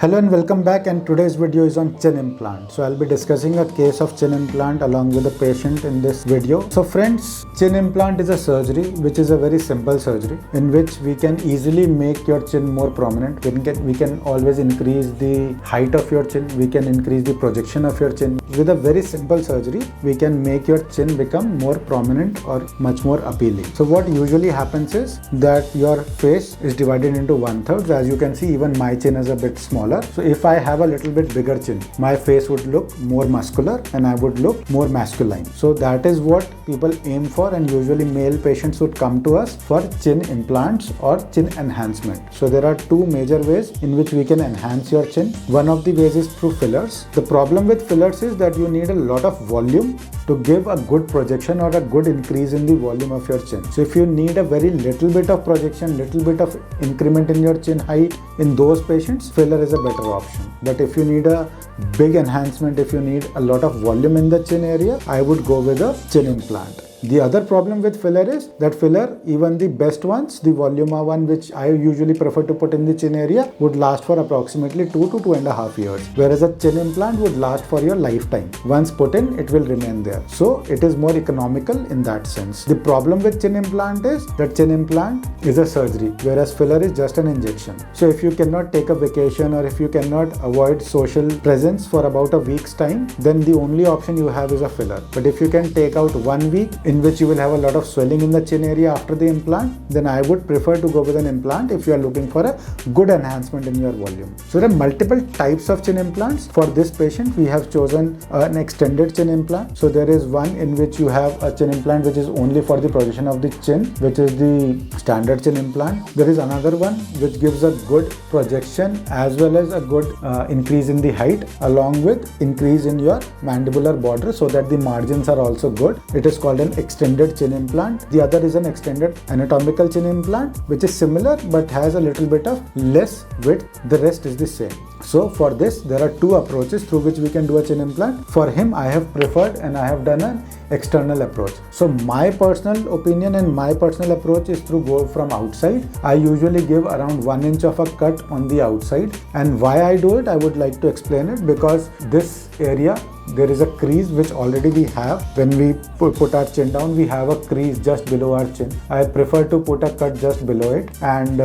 Hello and welcome back, and today's video is on chin implant. So I'll be discussing a case of chin implant along with the patient in this video. So friends, chin implant is a surgery which is a very simple surgery in which we can easily make your chin more prominent. We can always increase the height of your chin, we can increase the projection of your chin. With a very simple surgery, we can make your chin become more prominent or much more appealing. So what usually happens is that your face is divided into 1/3. As you can see, even my chin is a bit smaller. So if I have a little bit bigger chin, my face would look more muscular and I would look more masculine. So that is what people aim for, and usually male patients would come to us for chin implants or chin enhancement. So there are two major ways in which we can enhance your chin. One of the ways is through fillers. The problem with fillers is that you need a lot of volume to give a good projection or a good increase in the volume of your chin. So if you need a very little bit of projection, little bit of increment in your chin height, in those patients, filler is a better option. But if you need a big enhancement, if you need a lot of volume in the chin area, I would go with a chin implant. The other problem with filler is that filler, even the best ones, the Voluma one, which I usually prefer to put in the chin area, would last for approximately 2 to 2.5 years, whereas a chin implant would last for your lifetime. Once put in, it will remain there. So it is more economical in that sense. The problem with chin implant is that chin implant is a surgery, whereas filler is just an injection. So if you cannot take a vacation or if you cannot avoid social presence for about a week's time, then the only option you have is a filler. But if you can take out 1 week in which you will have a lot of swelling in the chin area after the implant, then I would prefer to go with an implant if you are looking for a good enhancement in your volume. So there are multiple types of chin implants. For this patient, we have chosen an extended chin implant. So there is one in which you have a chin implant which is only for the projection of the chin, which is the standard chin implant. There is another one which gives a good projection as well as a good increase in the height along with increase in your mandibular border so that the margins are also good. It is called an extended chin implant. The other is an extended anatomical chin implant, which is similar but has a little bit of less width. The rest is the same. So for this, there are two approaches through which we can do a chin implant. For him, I have preferred and I have done an external approach. So my personal opinion and my personal approach is to go from outside. I usually give around 1 inch of a cut on the outside. And why I do it, I would like to explain it, because this area, there is a crease which already we have. When we put our chin down, we have a crease just below our chin. I prefer to put a cut just below it, and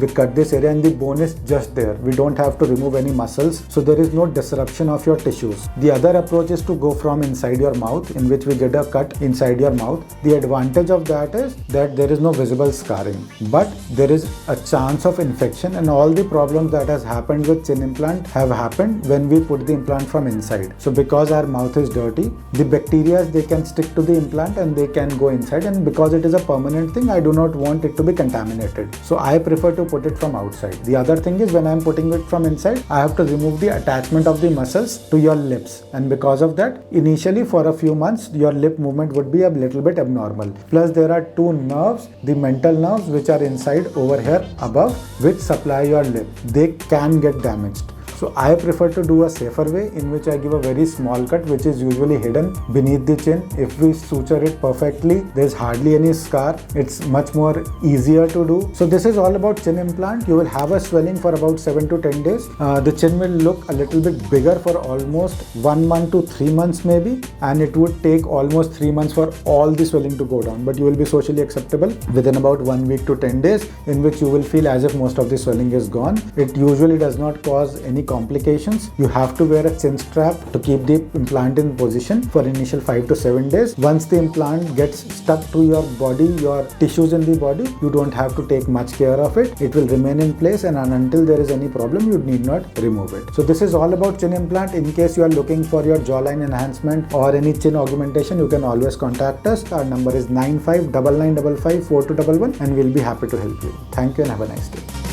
we cut this area and the bone is just there. We don't have to remove any muscles, so there is no disruption of your tissues. The other approach is to go from inside your mouth, in which we get a cut inside your mouth. The advantage of that is that there is no visible scarring, but there is a chance of infection, and all the problems that has happened with chin implant have happened when we put the implant from inside. So because our mouth is dirty, the bacteria, they can stick to the implant and they can go inside, and because it is a permanent thing, I do not want it to be contaminated. So I prefer to put it from outside. The other thing is, when I am putting it from inside, I have to remove the attachment of the muscles to your lips, and because of that, initially for a few months your lip movement would be a little bit abnormal. Plus there are two nerves, the mental nerves, which are inside over here above, which supply your lip. They can get damaged. So I prefer to do a safer way, in which I give a very small cut, which is usually hidden beneath the chin. If we suture it perfectly, there's hardly any scar. It's much more easier to do. So this is all about chin implant. You will have a swelling for about 7 to 10 days. The chin will look a little bit bigger for almost 1 month to 3 months maybe, and it would take almost 3 months for all the swelling to go down. But you will be socially acceptable within about 1 week to 10 days, in which you will feel as if most of the swelling is gone. It usually does not cause any complications. You have to wear a chin strap to keep the implant in position for initial 5 to 7 days. Once the implant gets stuck to your body, your tissues in the body, you don't have to take much care of it. It will remain in place, and until there is any problem, you need not remove it. So this is all about chin implant. In case you are looking for your jawline enhancement or any chin augmentation, you can always contact us. Our number is 9599554211, and we'll be happy to help you. Thank you and have a nice day.